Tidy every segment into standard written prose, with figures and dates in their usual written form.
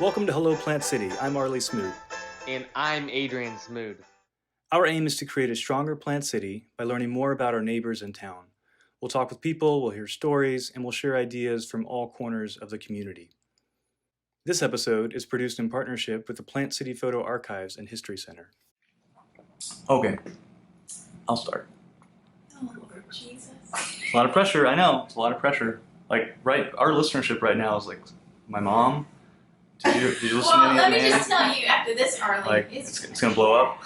Welcome to Hello Plant City. I'm Arlie Smoot. And I'm Adrian Smoot. Our aim is to create a stronger plant city by learning more about our neighbors in town. We'll talk with people, we'll hear stories, and we'll share ideas from all corners of the community. This episode is produced in partnership with the Plant City Photo Archives and History Center. Okay, I'll start. Oh, Lord Jesus. It's a lot of pressure, I know. It's a lot of pressure. Our listenership right now is like my mom. Did you listen to Well, any let of me the just tell you after this, Arlie. it's gonna blow up.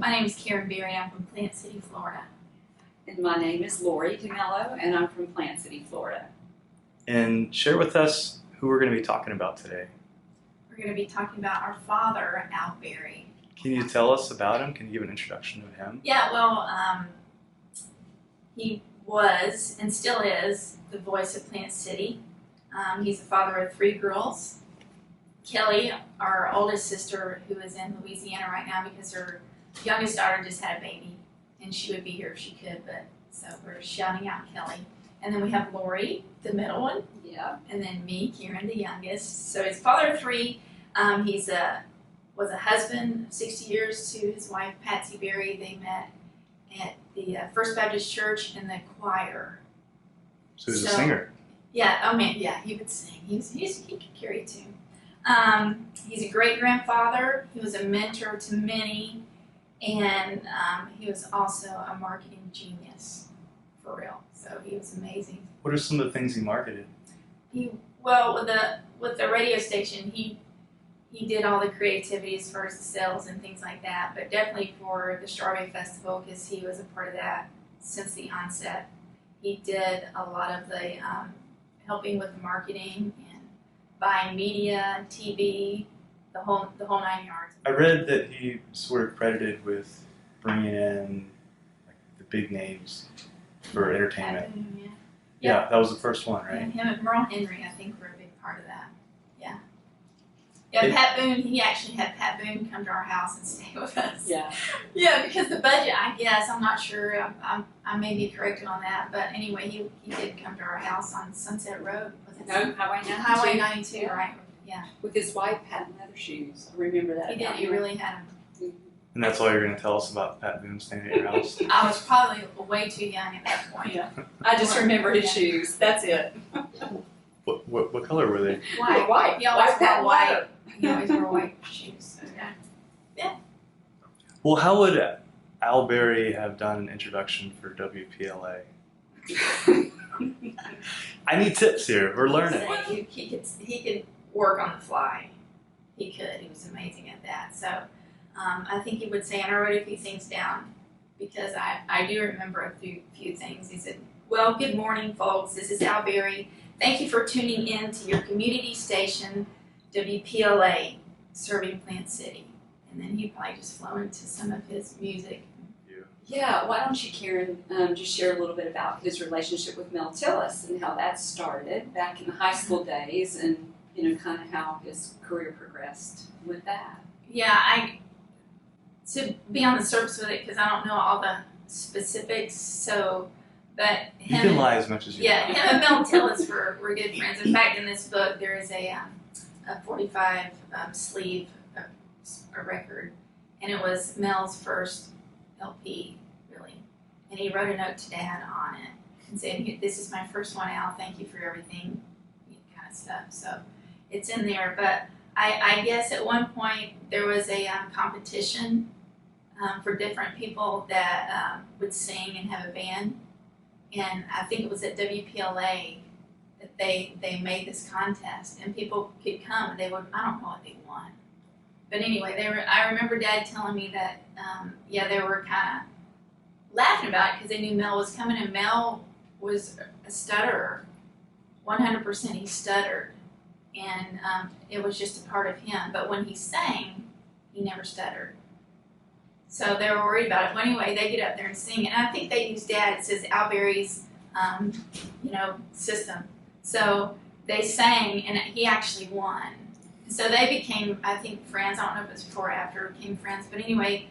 My name is Berry. I'm from Plant City, Florida. And my name is Lori DeMello, and I'm from Plant City, Florida. And share with us who we're going to be talking about today. We're going to be talking about our father, Al Berry. Can you tell us about him? Can you give an introduction of him? Yeah, well, he was and still is the voice of Plant City. He's the father of 3 girls. Kellie, our oldest sister, who is in Louisiana right now because her youngest daughter just had a baby, and she would be here if she could, but so we're shouting out Kellie. And then we have Lori, the middle one. Yeah. And then me, Kieran, the youngest. So he's father of 3. He's was a husband 60 years to his wife, Patsy Berry. They met at the First Baptist Church in the choir. So he's a singer. Yeah, oh man, yeah, he would sing. He could carry a tune. He's a great grandfather. He was a mentor to many, and he was also a marketing genius, for real. So he was amazing. What are some of the things he marketed? With the radio station, he did all the creativity as far as the sales and things like that. But definitely for the Strawberry Festival, because he was a part of that since the onset. He did a lot of the helping with the marketing and buying media, TV, the whole 9 yards. I read that he sort of credited with bringing in the big names for entertainment. Boone, Yeah, that was the first one, right? And him and Merle Henry, I think, were a big part of that. Yeah. Yeah, Pat Boone, he actually had Pat Boone come to our house and stay with us. Yeah. Yeah, because the budget, I guess, I'm not sure, I may be corrected on that, but anyway, he did come to our house on Sunset Road. Was it No, Highway 92. Highway 92, Yeah. right? Yeah. With his white patent leather shoes. I remember that. He did, he really had them. And that's all you're going to tell us about Pat Boone staying at your house? I was probably way too young at that point. Yeah. I just remember his shoes. That's it. What color were they? White. White. He always White wore patent white. leather. He always wore white shoes. Well, how would Al Berry have done an introduction for WPLA? I need tips here. We're learning. So he could work on the fly. He could. He was amazing at that. So I think he would say, and I wrote a few things down because I do remember a few things. He said, "Well, good morning, folks. This is Al Berry. Thank you for tuning in to your community station, WPLA, serving Plant City." And then he'd probably just flow into some of his music. Yeah, why don't you, Kieran, just share a little bit about his relationship with Mel Tillis and how that started back in the high school days and, kind of how his career progressed with that. Yeah, to be on the surface with it because I don't know all the specifics. So, but You can lie as much as you yeah, want. him and Mel Tillis were good friends. In fact, in this book, there is a 45 sleeve a record, and it was Mel's first LP, really. And he wrote a note to Dad on it and said, "This is my first one, Al. Thank you for everything," kind of stuff. So it's in there. But I guess at one point there was a competition for different people that would sing and have a band. And I think it was at WPLA that they made this contest, and people could come and they would, I don't know what they won. But anyway, I remember Dad telling me that, they were kind of laughing about it because they knew Mel was coming, and Mel was a stutterer. 100% he stuttered, and it was just a part of him. But when he sang, he never stuttered. So they were worried about it. Well, anyway, they get up there and sing, and I think they used Dad. It says Al Berry's, system. So they sang, and he actually won. So they became, I think, friends. I don't know if it was before or after became friends, but anyway,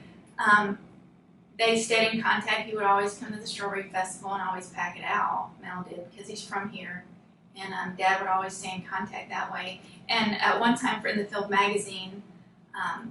they stayed in contact. He would always come to the Strawberry Festival and always pack it out. Mel did, because he's from here. And Dad would always stay in contact that way. And at one time for In the Field magazine,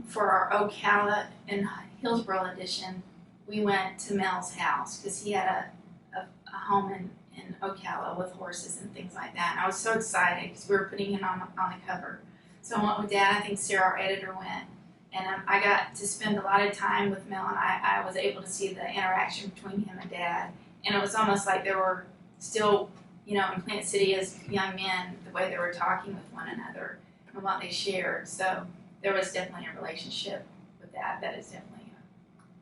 for our Ocala and Hillsborough edition, we went to Mel's house because he had a home in Ocala with horses and things like that. And I was so excited because we were putting him on the cover. So I went with Dad. I think Sarah, our editor, went. And I got to spend a lot of time with Mel, and I was able to see the interaction between him and Dad. And it was almost like they were still, in Plant City as young men, the way they were talking with one another and what they shared. So there was definitely a relationship with that. That is definitely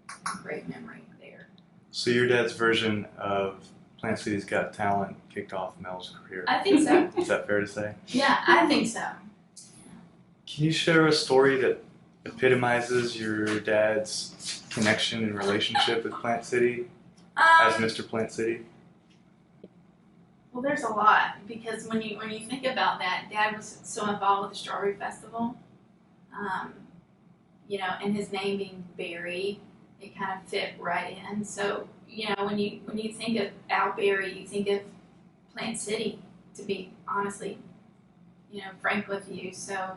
a great memory there. So your dad's version of Plant City's Got Talent kicked off Mel's career. I think so. Is that fair to say? Yeah, I think so. Can you share a story that epitomizes your dad's connection and relationship with Plant City as Mr. Plant City? Well, there's a lot, because when you think about that, Dad was so involved with the Strawberry Festival, and his name being Berry, it kind of fit right in. So, when you think of Al Berry, you think of Plant City, to be honestly, frank with you. So,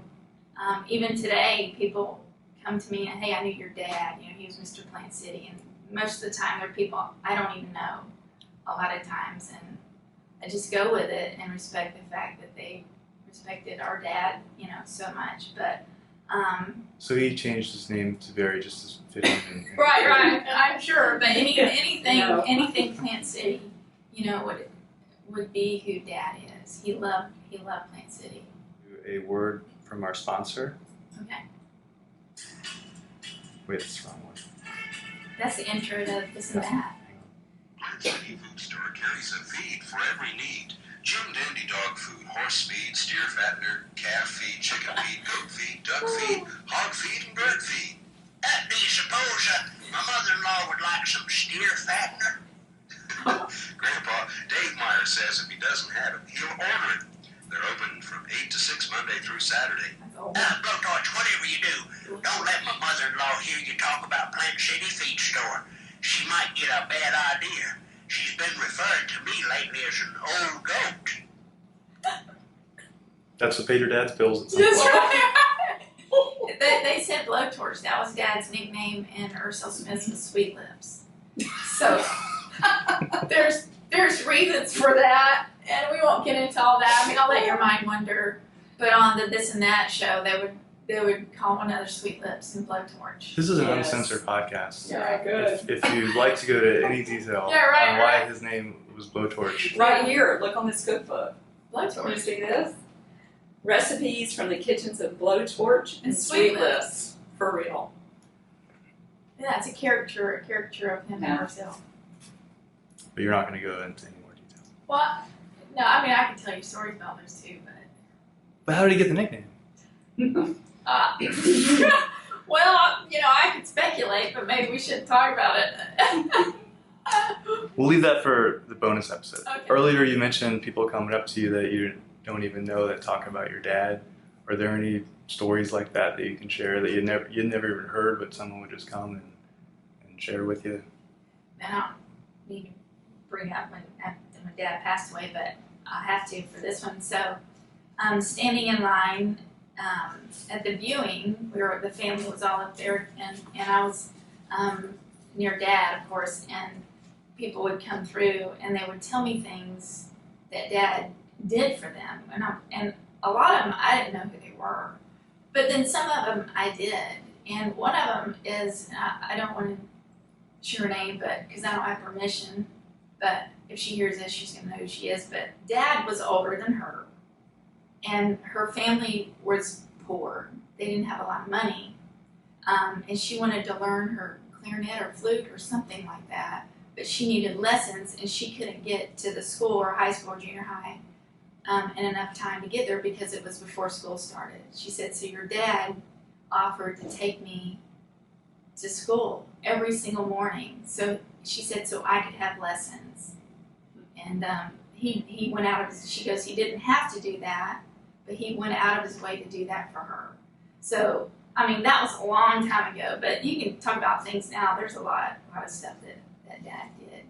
even today, people come to me and, hey, I knew your dad, he was Mr. Plant City, and most of the time they're people I don't even know a lot of times, and I just go with it and respect the fact that they respected our dad, so much. But so he changed his name to Berry just as fitting. right, I'm sure. But anything Plant City, would be who Dad is. He loved Plant City. A word from our sponsor. Okay, Wait, that's the wrong one. that's the intro to this and that. Plant City Food Store carries a feed for every need. Jim Dandy dog food, horse feed, steer fattener, calf feed, chicken feed, goat feed, duck feed, hog feed, and bird feed. Do you suppose my mother-in-law would like some steer fattener? Grandpa Dave Meyer says if he doesn't have it, he'll order it. They're open from 8 to 6 Monday through Saturday. Blowtorch, whatever you do, don't let my mother-in-law hear you talk about Plant City Feed Store. She might get a bad idea. She's been referred to me lately as an old goat. That's what paid your dad's bills at some That's point. right. They said Blowtorch. That was Dad's nickname, and Ursula Smith's was Sweet Lips. So there's reasons for that, and we won't get into all that. I mean, I'll let your mind wander. But on the This and That show, they would call one another Sweet Lips and Blowtorch. This is an Yes. uncensored podcast. Yeah, good. If you'd like to go to any detail Yeah, right, on why right. his name was Blowtorch, Right here, look on this cookbook. Can you Blowtorch. see this? Recipes from the kitchens of Blowtorch and Sweet Sweet Lips. Lips. For real. Yeah, it's a caricature of him Yeah. himself. but you're not going to go into any more detail. Well, no, I mean, I can tell you stories about those too, But how did he get the nickname? well, I could speculate, but maybe we shouldn't talk about it. We'll leave that for the bonus episode. Okay. Earlier you mentioned people coming up to you that you don't even know that talk about your dad. Are there any stories like that you can share that you'd never even heard, but someone would just come and share with you? And I don't need to bring up when after my dad passed away, but I'll have to for this one. So, standing in line at the viewing, the family was all up there, and I was near Dad, of course, and people would come through and they would tell me things that Dad did for them, and a lot of them I didn't know who they were, but then some of them I did, and one of them is I don't want to share her name, but because I don't have permission, but if she hears this, she's gonna know who she is. But Dad was older than her, and her family was poor. They didn't have a lot of money, and she wanted to learn her clarinet or flute or something like that, but she needed lessons, and she couldn't get to the school or high school or junior high in enough time to get there because it was before school started. She said, so your dad offered to take me to school every single morning. So she said, so I could have lessons. And he went out of his, she goes, he didn't have to do that, but he went out of his way to do that for her. So, I mean, that was a long time ago, but you can talk about things now. There's a lot of stuff that Dad did,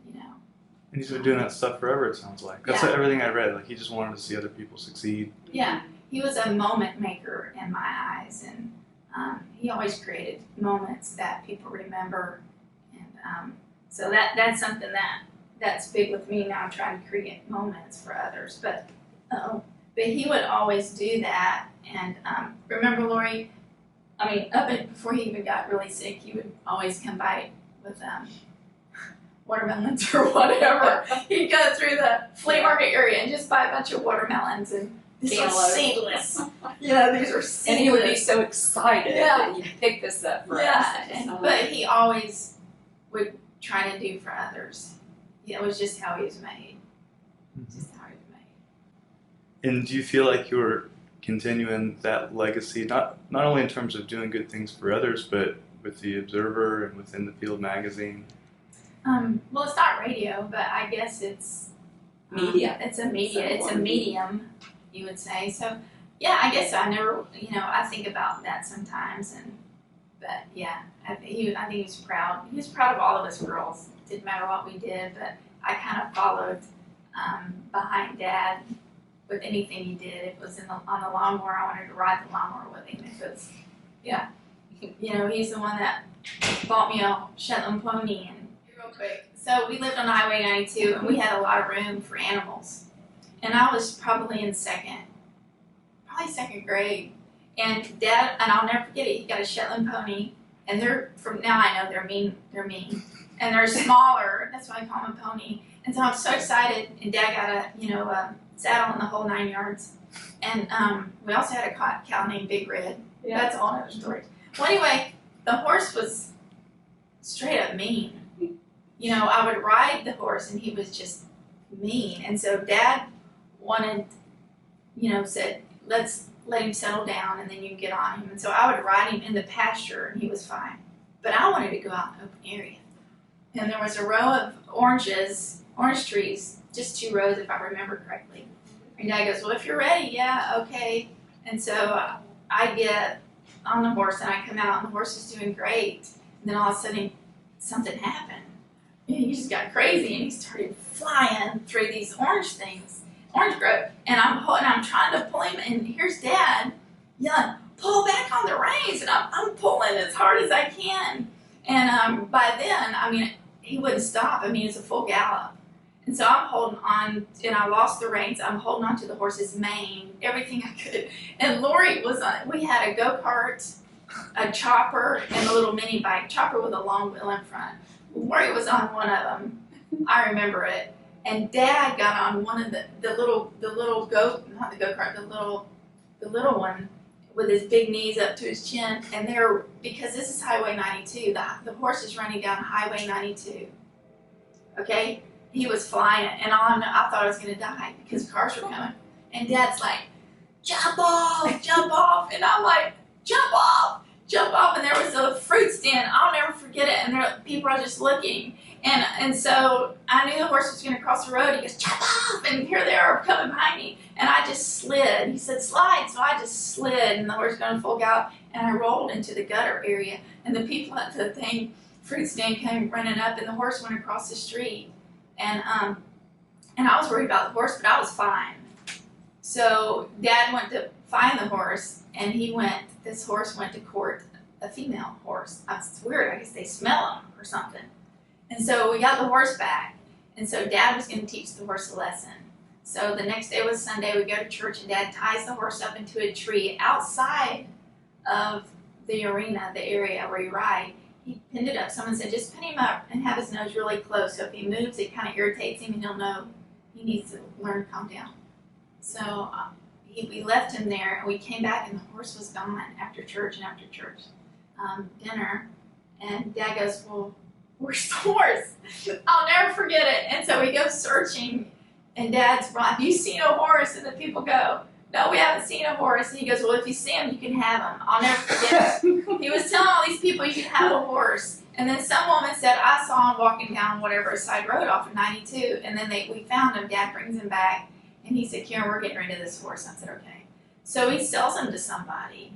And he's been doing that stuff forever, it sounds like. That's everything I read. Like, he just wanted to see other people succeed. Yeah, he was a moment maker in my eyes, and he always created moments that people remember. And so that's something that's big with me now. I'm trying to create moments for others. But he would always do that. And remember, Lori? I mean, before he even got really sick, he would always come by with watermelons or whatever. He'd go through the flea market area and just buy a bunch of watermelons, and these are seedless. Yeah, these are seedless. And he would be so excited that you picked this up for us. But he always would try to do for others. It was just how he was made. Just how he was made. And do you feel like you were continuing that legacy, not only in terms of doing good things for others, but with the Observer and within the Field magazine? Well, it's not radio, but I guess it's media. It's a media. It's a medium, you would say. So, yeah, I guess I never, I think about that sometimes. But yeah, I think he was proud. He was proud of all of us girls. It didn't matter what we did, but I kind of followed behind Dad with anything he did. It was on the lawnmower. I wanted to ride the lawnmower with him. It was, yeah. He's the one that bought me a Shetland pony. And real quick, so we lived on Highway 92, and we had a lot of room for animals. And I was probably in second grade. And Dad, and I'll never forget it, he got a Shetland pony, and from now I know they're mean, and they're smaller, that's why I call them a pony. And so I'm so excited, and Dad got a saddle and the whole 9 yards. And we also had a cow named Big Red. Yeah. That's a whole other story. Well, anyway, the horse was straight up mean. I would ride the horse, and he was just mean. And so Dad wanted, said, let's let him settle down, and then you can get on him. And so I would ride him in the pasture, and he was fine. But I wanted to go out in the open area. And there was a row of orange trees, just 2 rows if I remember correctly. And Dad goes, well, if you're ready, yeah, okay. And so I get on the horse, and I come out, and the horse is doing great. And then all of a sudden, something happened. And he just got crazy, and he started flying through these orange grove. And I'm trying to pull him, and here's Dad yelling, pull back on the reins, and I'm pulling as hard as I can. And by then, he wouldn't stop. It's a full gallop. And so I'm holding on, and I lost the reins. I'm holding on to the horse's mane, everything I could. And Lori was on, we had a go-kart, a chopper, and a little mini bike. Chopper with a long wheel in front. Lori was on one of them. I remember it. And Dad got on one of the little not the go-kart, the little one with his big knees up to his chin. And because this is Highway 92, the horse is running down Highway 92. Okay? He was flying, and I thought I was going to die because cars were coming. And Dad's like, jump off. And I'm like, jump off. And there was a fruit stand. I'll never forget it. And people are just looking. And so I knew the horse was going to cross the road. He goes, jump off. And here they are coming behind me. And I just slid. He said, slide. So I just slid, and the horse was going full gallop. And I rolled into the gutter area. And the people at the fruit stand came running up, and the horse went across the street. And I was worried about the horse, but I was fine. So Dad went to find the horse, and this horse went to court, a female horse. It's weird, I guess they smell him or something. And so we got the horse back, and so Dad was going to teach the horse a lesson. So the next day was Sunday, we go to church, and Dad ties the horse up into a tree outside of the arena, the area where you ride. He pinned it up. Someone said, just pin him up and have his nose really close. So if he moves, it kind of irritates him, and he'll know he needs to learn to calm down. So we left him there, and we came back, and the horse was gone after church dinner. And Dad goes, well, where's the horse? I'll never forget it. And so we go searching, and Dad's, well, have you seen a horse? And the people go, no, we haven't seen a horse. And he goes, well, if you see him, you can have him. I'll never forget it. He was telling all these people you can have a horse. And then some woman said, I saw him walking down whatever side road off of 92. And then we found him. Dad brings him back. And he said, Karen, we're getting rid of this horse. I said, okay. So he sells him to somebody.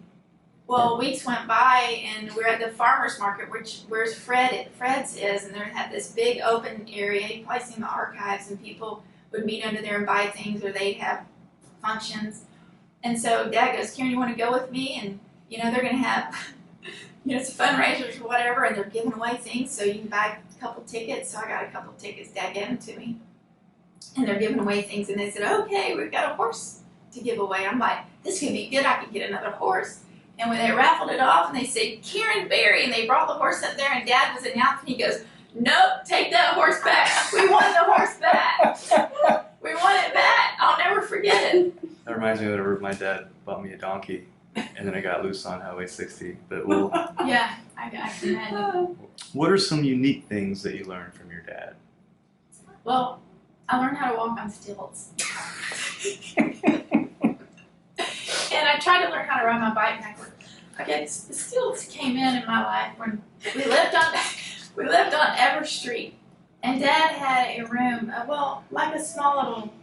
Well, weeks went by, and we're at the farmer's market, where's Fred's is, and they had this big open area. You probably seen the archives, and people would meet under there and buy things, or they'd have functions. And so Dad goes, Karen, you want to go with me? And they're gonna have, it's fundraisers or whatever, and they're giving away things, so you can buy a couple tickets. So I got a couple tickets. Dad gave them to me, and they're giving away things. And they said, okay, we've got a horse to give away. I'm like, this could be good. I could get another horse. And when they raffled it off, and they said, Karen Berry, and they brought the horse up there, and Dad was announcing, he goes, nope, take that horse back. We want the horse back. We want it back. I'll never forget it. That reminds me of whenever my dad bought me a donkey, and then I got loose on Highway 60. But we'll, Yeah, I can imagine. what are some unique things that you learned from your dad? Well, I learned how to walk on stilts. And I tried to learn how to ride my bike backward. Okay, the stilts came in my life when we lived on Ever Street, and Dad had a room, like a small little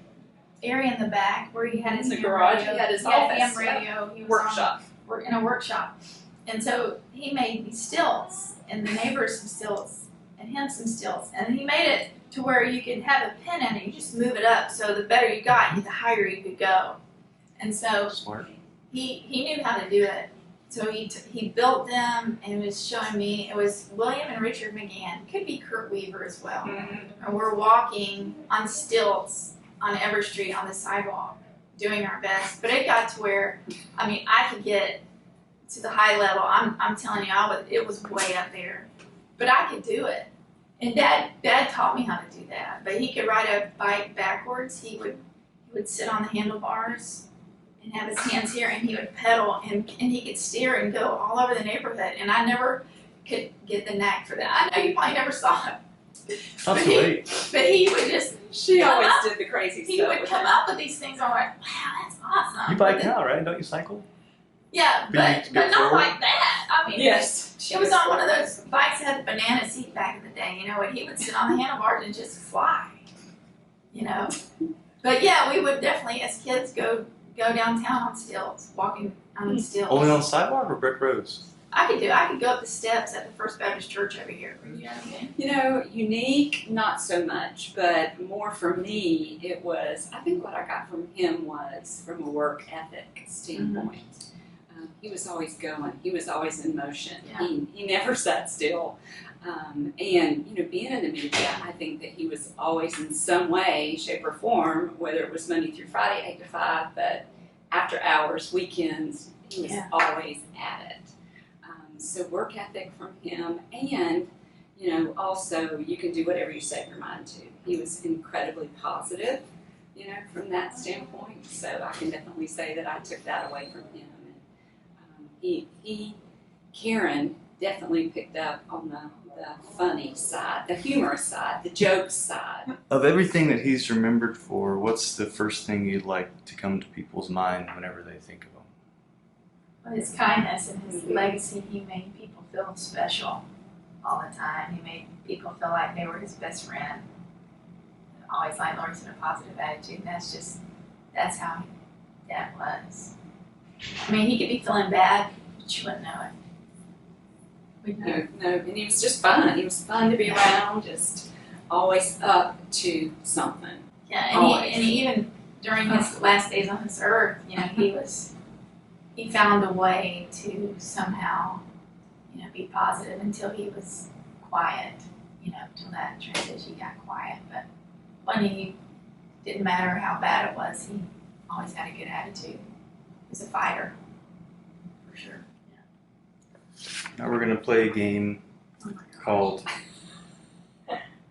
area in the back where he had his In the garage, radio. he had his ham office, radio. He was Workshop. in a workshop, and so he made these stilts, and the neighbors some stilts, and him some stilts, and he made it to where you could have a pin in it. You just move it up, so the better you got, the higher you could go. And so Smart. he knew how to do it. So he built them and was showing me. It was William and Richard McGann. Could be Kurt Weaver as well. And we're walking on stilts on Ever Street on the sidewalk, doing our best. But it got to where, I could get to the high level. I'm telling you, it was way up there. But I could do it. And Dad taught me how to do that. But he could ride a bike backwards. He would sit on the handlebars and have his hands here, and he would pedal, and he could steer and go all over the neighborhood. And I never could get the knack for that. I know you probably never saw it. Not too late. But he would just, She come always up. did the crazy he stuff. would with come her. up with these things. I'm like, wow, that's awesome. You bike But now, right? Don't you cycle? Yeah, But you but go not forward? like that. Yes. It was on one of those bikes that had the banana seat back in the day, and he would sit on the handlebars and just fly, But yeah, we would definitely, as kids, go downtown on stilts, walking on stilts. Only on sidewalk or brick roads? I could go up the steps at the First Baptist Church over here. You know what I mean? Unique, not so much, but more for me, it was, I think what I got from him was from a work ethic standpoint. He was always going, he was always in motion. Yeah. He never sat still. And, being in the media, I think that he was always in some way, shape, or form, whether it was Monday through Friday, 8 to 5, but after hours, weekends, he was always at it. So work ethic from him, and, also you can do whatever you set your mind to. He was incredibly positive, from that standpoint, so I can definitely say that I took that away from him. And, Karen definitely picked up on the funny side, the humorous side, the joke side. Of everything that he's remembered for, what's the first thing you'd like to come to people's mind whenever they think of him? Well, his kindness and his legacy, he made people feel special all the time. He made people feel like they were his best friend. Always landlords in a positive attitude, and that's how Dad was. He could be feeling bad, but you wouldn't know it. We'd know. No, and he was just fun. He was fun to be around, just always up to something. Yeah, Always. and he even during his last days on this earth, he found a way to somehow, be positive until he was quiet, until that transition got quiet. But when he didn't matter how bad it was, he always had a good attitude. He was a fighter, for sure. Now we're going to play a game called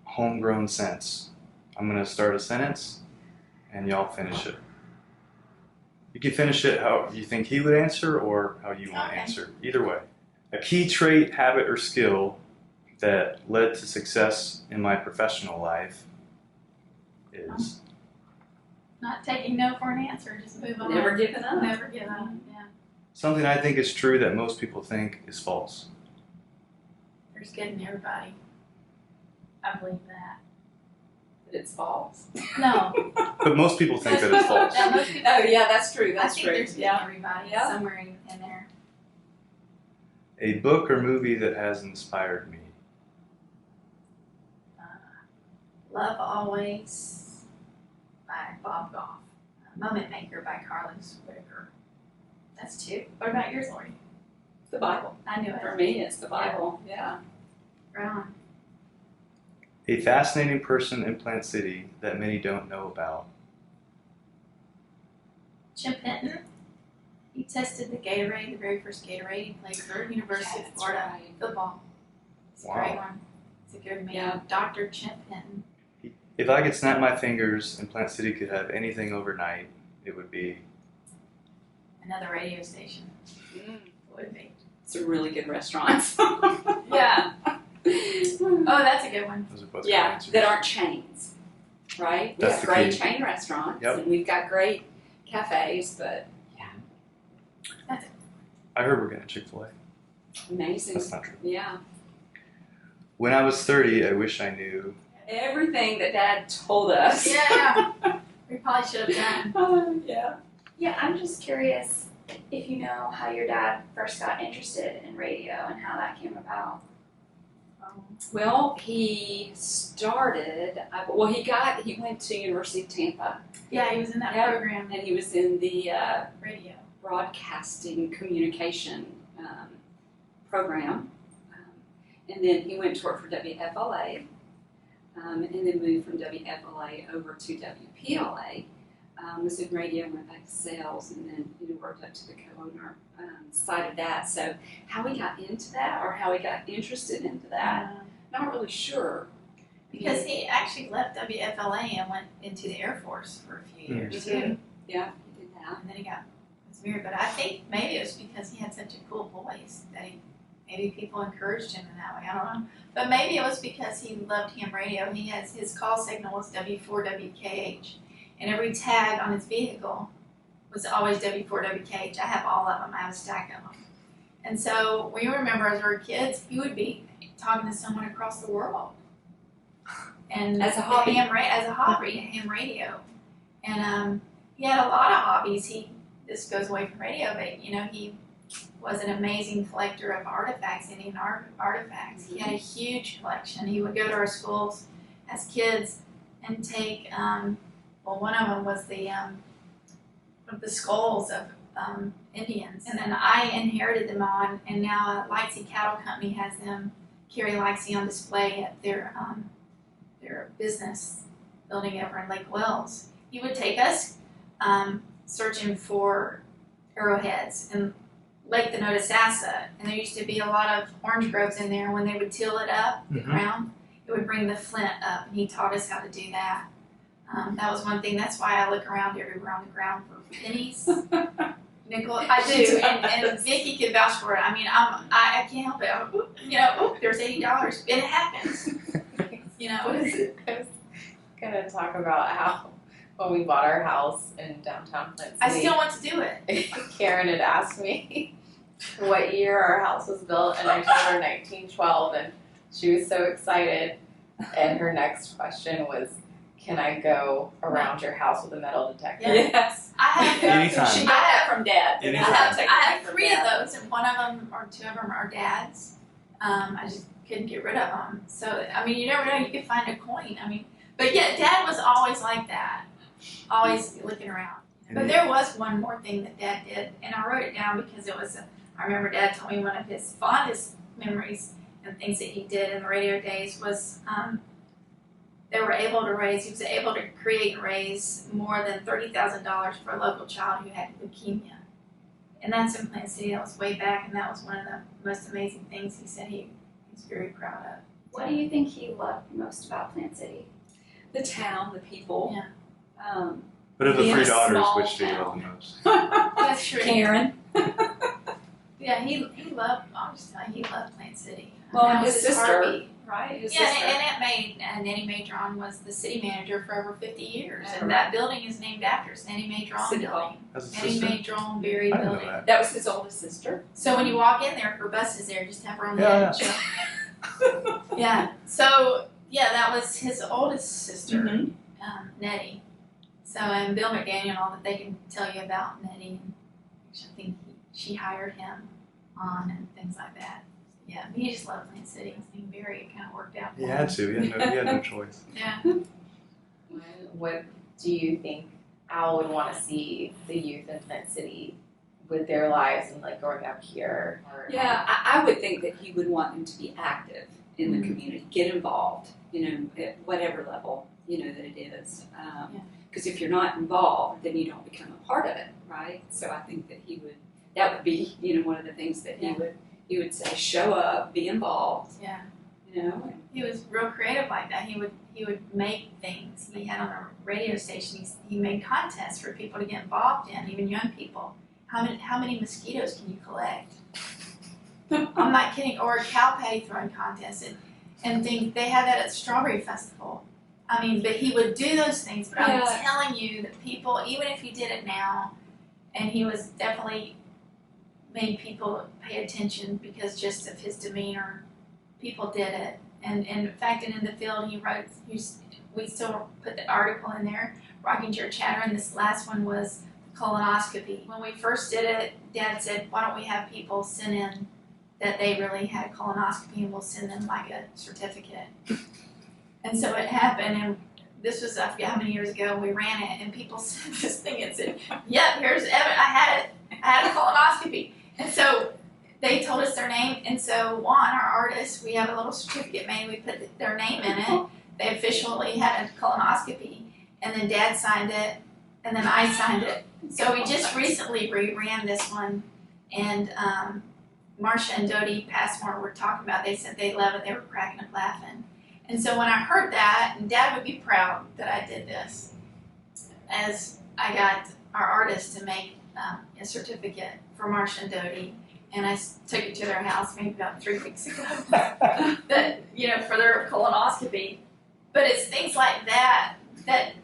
Homegrown Sense. I'm going to start a sentence, and y'all finish it. You can finish it how you think he would answer or how you want to answer. Either way. A key trait, habit, or skill that led to success in my professional life is... Not taking no for an answer, just move on. Never giving up. Never give up, yeah. Something I think is true that most people think is false. There's good in everybody. I believe that. But it's false. No. But most people think that it's false. That most people, Oh yeah, that's true. I That's think true. there's good in Yeah. everybody, Yeah. somewhere in there. A book or movie that has inspired me. Love Always by Bob Goff. Moment Maker by Carlos Whitaker. That's two. What about yours, Lori? The Bible. I knew it. For me, it's the Bible. Yeah. Right on. A fascinating person in Plant City that many don't know about. Jim Penton. He tested the Gatorade, the very first Gatorade. He played for University of That's Florida right. football. It's a Wow. great one. It's a good man. Yeah. Dr. Jim Penton. If I could snap my fingers and Plant City could have anything overnight, it would be. Another radio station. Mm. Would be. It's a really good restaurant. Yeah. Oh, that's a good one. Those are both good Yeah, answers. that aren't chains, right? We That's have the great key. chain restaurants, Yep. and we've got great cafes, but I heard we're getting Chick-fil-A. amazing. That's not true. Yeah. When I was 30, I wish I knew. Everything that Dad told us. Yeah. We probably should have done. Yeah. Yeah, I'm just curious if you know how your dad first got interested in radio and how that came about. Well, he started. He went to University of Tampa, Yeah, he was in that Yeah. program. and he was in the Radio. broadcasting communication program, and then he went to work for WFLA, and then moved from WFLA over to WPLA. Was in radio, went back to sales, and then worked up to the co-owner side of that. So how he got into that, or how he got interested into that, not really sure. Because he actually left WFLA and went into the Air Force for a few years too. Mhm. Yeah, he did that. And then he was weird. But I think maybe it was because he had such a cool voice that maybe people encouraged him in that way. I don't know. But maybe it was because he loved ham radio. His call signal was W4WKH. And every tag on his vehicle was always W4WKH. I have all of them. I have a stack of them. And so we remember as we were kids, he would be talking to someone across the world. And As a hobby. Ham radio. And he had a lot of hobbies. This goes away from radio, but he was an amazing collector of artifacts, Indian artifacts. He had a huge collection. He would go to our schools as kids and take, one of them was the skulls of Indians. And then I inherited them on, and now Lightsey Cattle Company has them carry Lightsey on display at their business building over in Lake Wells. He would take us searching for arrowheads in Lake the Notasassa, and there used to be a lot of orange groves in there. When they would till it up, the ground, it would bring the flint up, and he taught us how to do that. That was one thing. That's why I look around everywhere on the ground for pennies. Nickel, I do, and Vicky could vouch for it. I mean, I can't help it. There's $80, and it happens. I was gonna talk about how when we bought our house in downtown Plant City, I still want to do it. Karen had asked me what year our house was built, and I told her 1912, and she was so excited. And her next question was, "Can I go around your house with a metal detector?" Yeah. Yes. I have Anytime. She got that from Dad. Anytime. I have 3 of those, and one of them or 2 of them are Dad's. I just couldn't get rid of them. So you never know. You could find a coin. But yeah, Dad was always like that, always looking around. But there was one more thing that Dad did, and I wrote it down because I remember Dad told me one of his fondest memories and things that he did in the radio days was he was able to create and raise more than $30,000 for a local child who had leukemia. And that's in Plant City. That was way back, and that was one of the most amazing things he said he's very proud of. What do you think he loved most about Plant City? The town, the people. Yeah. But of the Being 3 a daughters, small which do you love town. the most? That's true. Karen. Yeah, he loved. I'll just tell you, he loved Plant City. Well, That and was his sister, heartbeat. right? His Yeah, sister. and Aunt May, Nanny Mae Drawn was the city manager for over 50 years, Oh, and that building is named after us, Nanny Mae Drawn City building. Hall. As a Nanny sister? Mae Drawn Berry I didn't know building. that. That was his oldest sister. So when you walk in there, her bus is there, just have her on the Yeah, edge. Yeah. So yeah, that was his oldest sister, Mhm. Nettie. So and Bill McDaniel, all that they can tell you about Nettie. And I think she hired him on and things like that. Yeah, he just loved Plant City. I think Barry, it kind of worked out for He him. had to. He had no choice. Yeah. What do you think Al would want to see the youth in Plant City with their lives and like growing up here? Yeah, I would think that he would want them to be active in the community, get involved, at whatever level, that it is. Because if you're not involved, then you don't become a part of it, right? So I think that that would be, one of the things that he would say, show up, be involved. Yeah. And He was real creative like that. He would make things. He had on a radio station. He made contests for people to get involved in, even young people. How many mosquitoes can you collect? I'm not kidding. Or a cow patty throwing contest and things. They had that at Strawberry Festival. I mean, but he would do those things. But I'm telling you that people, even if he did it now, and he was definitely made people pay attention because just of his demeanor, people did it. And in fact, and in the field, he wrote. We still put the article in there, Rocking Chair Chatter, and this last one was colonoscopy. When we first did it, Dad said, why don't we have people send in that they really had a colonoscopy and we'll send them like a certificate. And so it happened, and this was, I forget how many years ago, we ran it, and people sent this thing and said, yep, here's evidence, I had a colonoscopy. And so they told us their name, and so Juan, our artist, we have a little certificate made, we put their name in it. They officially had a colonoscopy, and then Dad signed it, and then I signed it. So we just recently reran this one, and Marcia and Dodie Passmore were talking about it. They said they love it. They were cracking up laughing. And so when I heard that, and Dad would be proud that I did this, as I got our artist to make a certificate for Marcia and Dodie, and I took it to their house maybe about 3 weeks ago, that, for their colonoscopy. But it's things like that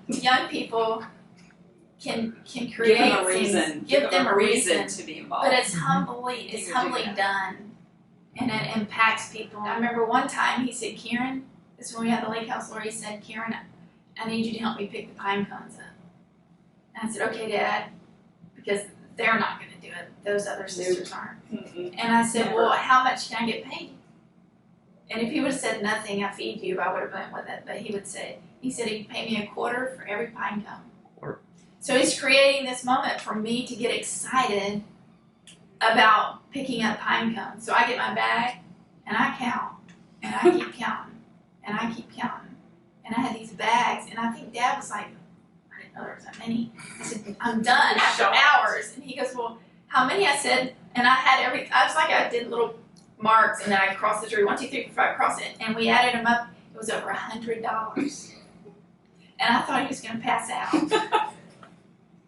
young people can create give them a reason. things, give them a reason to be involved. But it's humbly done, and it impacts people. I remember one time he said, Karen, this is when we had the lake house where he said, Karen, I need you to help me pick the pine cones up. And I said, okay, Dad, because they're not going to do it. Those other sisters aren't. Mm-mm. And I said, well, how much can I get paid? And if he would have said nothing, I feed you, I would have went with it. But he said he'd pay me $25 for every pine cone. So he's creating this moment for me to get excited about picking up pine cones. So I get my bag, and I count, and I keep counting, and I keep counting. And I had these bags, and I think Dad was like, I didn't know there was that many. I said, I'm done after hours. And he goes, well, how many? I said, and I was like, I did little marks, and then I crossed the tree, 1, 2, 3, 4, 5, cross it, and we added them up. It was over $100. And I thought he was going to pass out.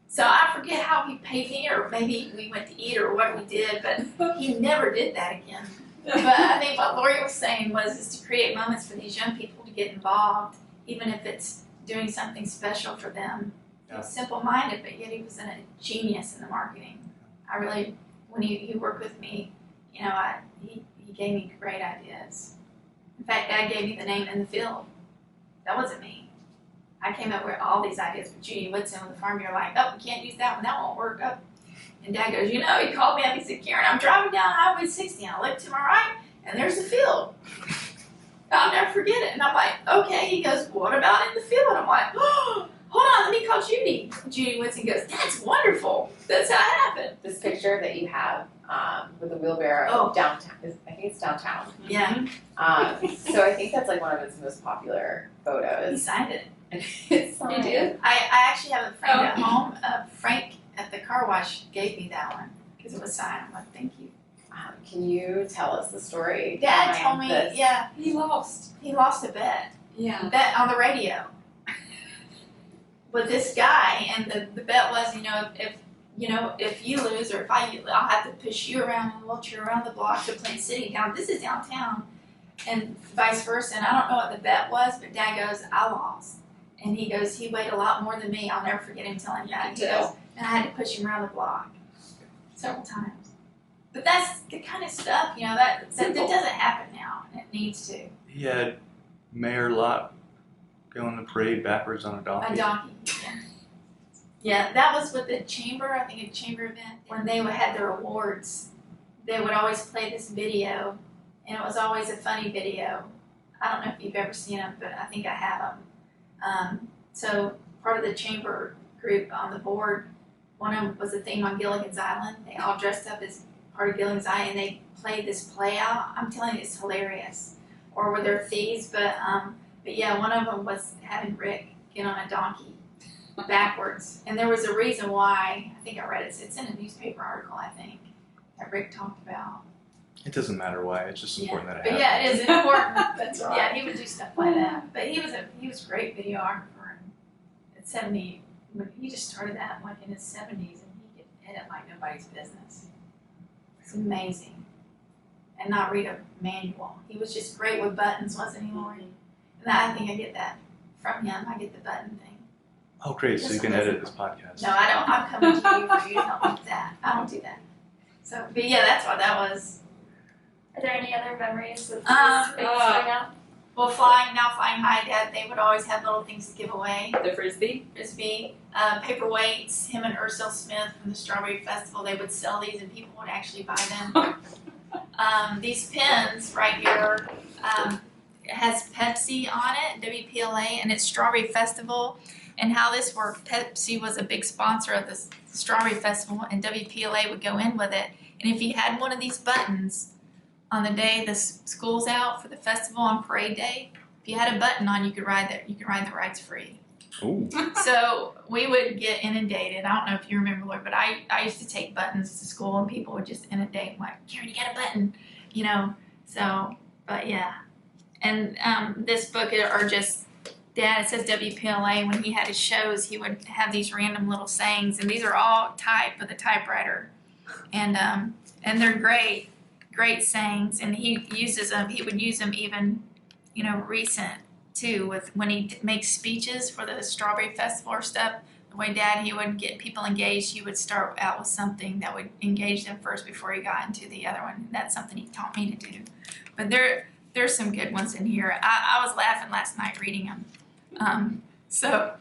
So I forget how he paid me, or maybe we went to eat or what we did, but he never did that again. But I think what Lori was saying is to create moments for these young people to get involved, even if it's doing something special for them. Yeah. He's simple-minded, but yet he was a genius in the marketing. I really, when he worked with me, he gave me great ideas. In fact, Dad gave me the name In the Field. That wasn't me. I came up with all these ideas with Judy Woodson with the farm. You're like, oh, we can't use that one. That won't work. Oh. And Dad goes, he called me up. He said, Karen, I'm driving down Highway 60. And I look to my right, and there's the field. I'll never forget it. And I'm like, okay. He goes, what about In the Field? And I'm like, oh, hold on, let me call Judy. Judy Woodson goes, that's wonderful. That's how it happened. This picture that you have with the wheelbarrow downtown, I think it's downtown. Yeah. So I think that's like one of its most popular He photos. signed it. It's You did? I actually have it framed at home. Frank at the car wash gave me that one because it was signed. I'm like, thank you. Can you tell us the story? Dad behind told me, this? yeah, He lost. he lost a bet. Yeah. Bet on the radio with this guy, and the bet was, if you lose or if I'll have to push you around and wheelchair around the block to Plant City. Now this is downtown, and vice versa. And I don't know what the bet was, but Dad goes, I lost. And he goes, he weighed a lot more than me. I'll never forget him telling that. He goes, and I had to push him around the block several times. But that's the kind of stuff, that doesn't happen now, and it needs to. He had Mayor Lott go in the parade backwards on a donkey. A donkey, yeah. Yeah, that was with the chamber, I think a chamber event, when they had their awards. they would always play this video, and it was always a funny video. I don't know if you've ever seen them, but I think I have them. So part of the chamber group on the board, one of them was a theme on Gilligan's Island. They all dressed up as part of Gilligan's Island, and they played this play out. I'm telling you, it's hilarious. Or were there thieves? But yeah, one of them was having Rick get on a donkey backwards, and there was a reason why. I think I read it. It's in a newspaper article, I think, that Rick talked about. It doesn't matter why. It's just important that it But happens. yeah, it is important. That's right. Yeah, he would do stuff like that. But he was a great videographer. And at 70, when he just started that like in his 70s, and he could edit like nobody's business. It's amazing. And not read a manual. He was just great with buttons, wasn't he, Lori? And I think I get that from him. I get the button thing. Oh, great. So you can edit this podcast. No, I don't. I'm coming to you for you to help me with that. I don't do that. So, but yeah, that's what that was. Are there any other memories of Uh, things growing up? Well, flying high, Dad, they would always have little things to give away. The Frisbee? Frisbee, paperweights. Him and Ursula Smith from the Strawberry Festival, they would sell these and people would actually buy them. These pins right here, it has Pepsi on it, WPLA, and it's Strawberry Festival. And how this worked, Pepsi was a big sponsor of the Strawberry Festival, and WPLA would go in with it. And if you had one of these buttons on the day the school's out for the festival on parade day, if you had a button on, you could ride the rides free. Ooh. So we would get inundated. I don't know if you remember, Lord, but I used to take buttons to school, and people would just inundate, like, Karen, you got a button, you know. So, but yeah. And this book are just, Dad, it says WPLA. When he had his shows, he would have these random little sayings, and these are all type with a typewriter, and they're great sayings. And he uses them. He would use them even, recent too, with when he makes speeches for the Strawberry Festival or stuff. The way Dad, he would get people engaged. He would start out with something that would engage them first before he got into the other one. That's something he taught me to do. But there's some good ones in here. I was laughing last night reading them. So,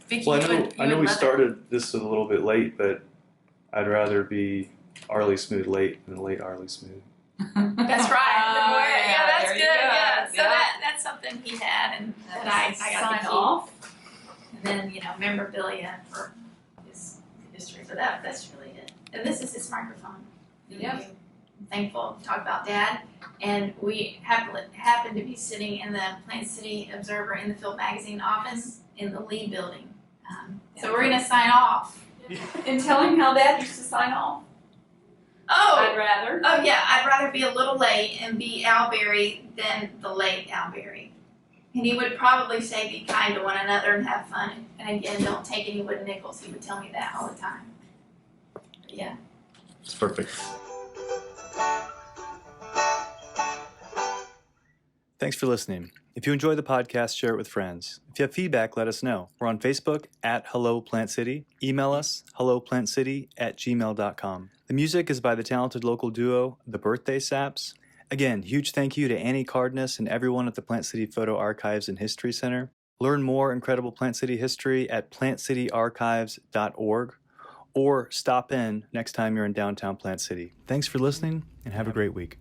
Vicki, Well, you I know would we love it. started this a little bit late, but I'd rather be Arlie Smooth late than late Arlie Smooth. That's right. Yeah, that's there good. you go. Yeah. So Yeah. that's something he had, and that I got Sign to keep. off. And then memorabilia for his history. So that's really it. And this is his microphone. Yep. I'm thankful to talk about Dad. And we happened to be sitting in the Plant City Observer in the Field Magazine office in the Lee building. So we're gonna sign off. And tell him how Dad used to sign off. I'd Oh, rather. yeah. I'd rather be a little late and be Al Berry than the late Al Berry. And he would probably say, be kind to one another and have fun. And again, don't take any wooden nickels. He would tell me that all the time. But yeah. It's perfect. Thanks for listening. If you enjoy the podcast, share it with friends. If you have feedback, let us know. We're on Facebook at Hello Plant City. Email us, helloplantcity@gmail.com. The music is by the talented local duo, The Birthday Saps. Again, huge thank you to Annie Cardenas and everyone at the Plant City Photo Archives and History Center. Learn more incredible Plant City history at plantcityarchives.org or stop in next time you're in downtown Plant City. Thanks for listening and have a great week.